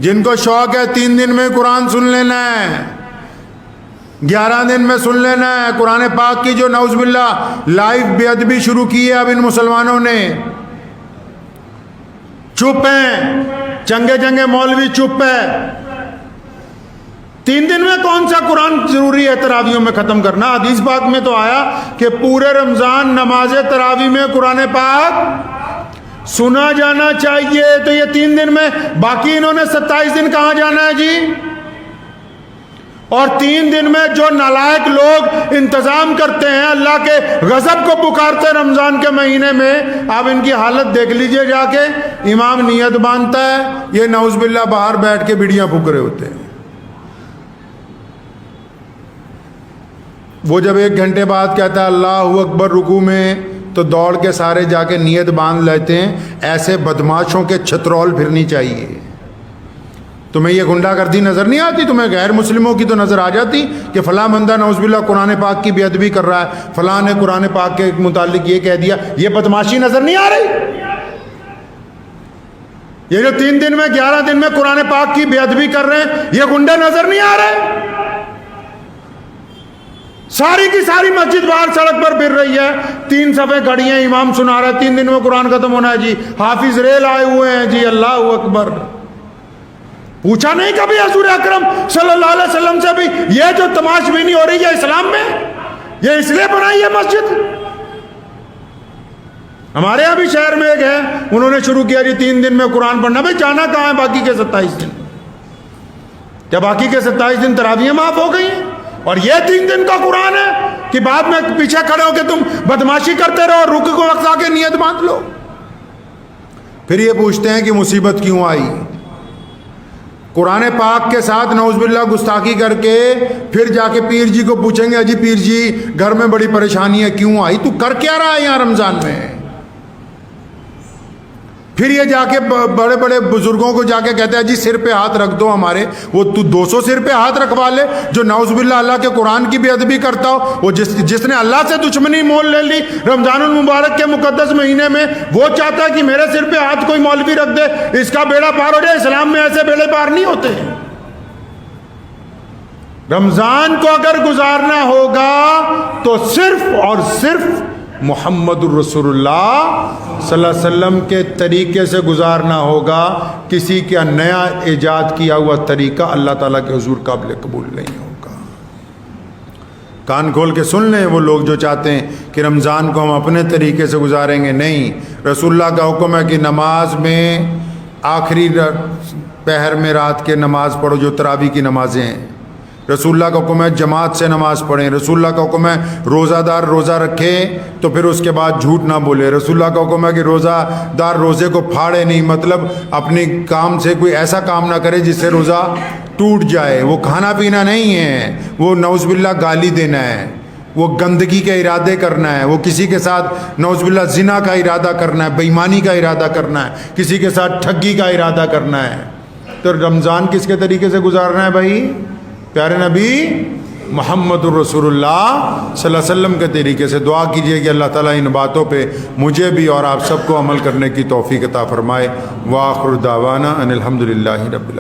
جن کو شوق ہے 3 دن میں قرآن سن لینا ہے، 11 دن میں سن لینا ہے۔ قرآن پاک کی جو نعوذ باللہ لائیو بے ادبی شروع کی ہے اب ان مسلمانوں نے، چپ ہیں، چنگے چنگے مولوی چپ ہے۔ 3 دن میں کون سا قرآن ضروری ہے تراویحوں میں ختم کرنا؟ حدیث پاک میں تو آیا کہ پورے رمضان نماز تراویح میں قرآن پاک سنا جانا چاہیے۔ تو یہ 3 دن میں، باقی انہوں نے 27 دن کہاں جانا ہے جی؟ اور 3 دن میں جو نالائق لوگ انتظام کرتے ہیں، اللہ کے غضب کو پکارتے ہیں رمضان کے مہینے میں، آپ ان کی حالت دیکھ لیجئے جا کے۔ امام نیت باندھتا ہے، یہ نعوذ باللہ باہر بیٹھ کے بیڑیاں پھونک رہے ہوتے ہیں۔ وہ جب 1 گھنٹے بعد کہتا ہے اللہ اکبر رکوع میں، تو دوڑ کے سارے جا کے نیت باندھ لیتے ہیں۔ ایسے بدماشوں کے چھترول پھرنی چاہیے۔ تمہیں یہ گنڈا گردی نظر نہیں آتی؟ تمہیں غیر مسلموں کی تو نظر آ جاتی کہ فلاں بندہ نعوذ باللہ قرآن پاک کی بے ادبی کر رہا ہے، فلاں نے قرآن پاک کے متعلق یہ کہہ دیا۔ یہ بدماشی نظر نہیں آ رہی؟ یہ جو 3 دن میں 11 دن میں قرآن پاک کی بے ادبی کر رہے ہیں، یہ گنڈے نظر نہیں آ رہے؟ ساری کی ساری مسجد باہر سڑک پر پھر رہی ہے، 3 صفحے کھڑی ہیں، امام سنا رہا ہے 3 دن میں قرآن ختم ہونا ہے جی، حافظ ریل آئے ہوئے ہیں جی، اللہ اکبر۔ پوچھا نہیں کبھی حضور اکرم صلی اللہ علیہ وسلم سے بھی یہ جو تماش بینی ہو رہی ہے اسلام میں، یہ اس لیے بنائی ہے مسجد؟ ہمارے یہاں بھی شہر میں ایک ہے، انہوں نے شروع کیا جی 3 دن میں قرآن پڑھنا۔ بھائی جانا کہاں ہے باقی کے 27 دن؟ کیا باقی کے 27 دن تراویحیں معاف ہو گئی ہیں؟ اور یہ 3 دن کا قرآن ہے کہ بعد میں پیچھے کھڑے ہو کے تم بدماشی کرتے رہو اور رکوع کو وقت آ کے نیت باندھ لو۔ پھر یہ پوچھتے ہیں کہ مصیبت کیوں آئی؟ قرآن پاک کے ساتھ نعوذ باللہ گستاخی کر کے پھر جا کے پیر جی کو پوچھیں گے جی پیر جی گھر میں بڑی پریشانی ہے، کیوں آئی؟ تو کر کیا رہا ہے یہاں رمضان میں؟ پھر یہ جا کے بڑے بڑے بزرگوں کو جا کے کہتا ہے جی سر پہ ہاتھ رکھ دو ہمارے۔ وہ تو 200 سر پہ ہاتھ رکھوا لے جو نعوذ باللہ اللہ کے قرآن کی بے ادبی کرتا ہو، وہ جس نے اللہ سے دشمنی مول لے لی رمضان المبارک کے مقدس مہینے میں، وہ چاہتا ہے کہ میرے سر پہ ہاتھ کوئی مولوی رکھ دے، اس کا بیڑا پار ہو جائے۔ اسلام میں ایسے بیڑے پار نہیں ہوتے۔ رمضان کو اگر گزارنا ہوگا تو صرف اور صرف محمد الرسول اللہ صلی اللہ علیہ وسلم کے طریقے سے گزارنا ہوگا۔ کسی کا نیا ایجاد کیا ہوا طریقہ اللہ تعالیٰ کے حضور قابل قبول نہیں ہوگا۔ کان کھول کے سن لیں وہ لوگ جو چاہتے ہیں کہ رمضان کو ہم اپنے طریقے سے گزاریں گے، نہیں۔ رسول اللہ کا حکم ہے کہ نماز میں آخری پہر میں رات کے نماز پڑھو، جو تراویح کی نمازیں ہیں۔ رسول اللہ کا حکم ہے جماعت سے نماز پڑھیں۔ رسول اللہ کا حکم ہے روزہ دار روزہ رکھے تو پھر اس کے بعد جھوٹ نہ بولے۔ رسول اللہ کا حکم ہے کہ روزہ دار روزے کو پھاڑے نہیں، مطلب اپنی کام سے کوئی ایسا کام نہ کرے جس سے روزہ ٹوٹ جائے۔ وہ کھانا پینا نہیں ہے، وہ نعوذ باللہ گالی دینا ہے، وہ گندگی کے ارادے کرنا ہے، وہ کسی کے ساتھ نعوذ باللہ زنا کا ارادہ کرنا ہے، بے ایمانی کا ارادہ کرنا ہے، کسی کے ساتھ ٹھگی کا ارادہ کرنا ہے۔ تو رمضان کس کے طریقے سے گزارنا ہے بھائی؟ پیارے نبی محمد الرسول اللہ صلی اللہ علیہ وسلم کے طریقے سے۔ دعا کیجئے کہ اللہ تعالیٰ ان باتوں پہ مجھے بھی اور آپ سب کو عمل کرنے کی توفیق عطا فرمائے۔ وآخر دعوانا ان الحمد للہ رب العالمین۔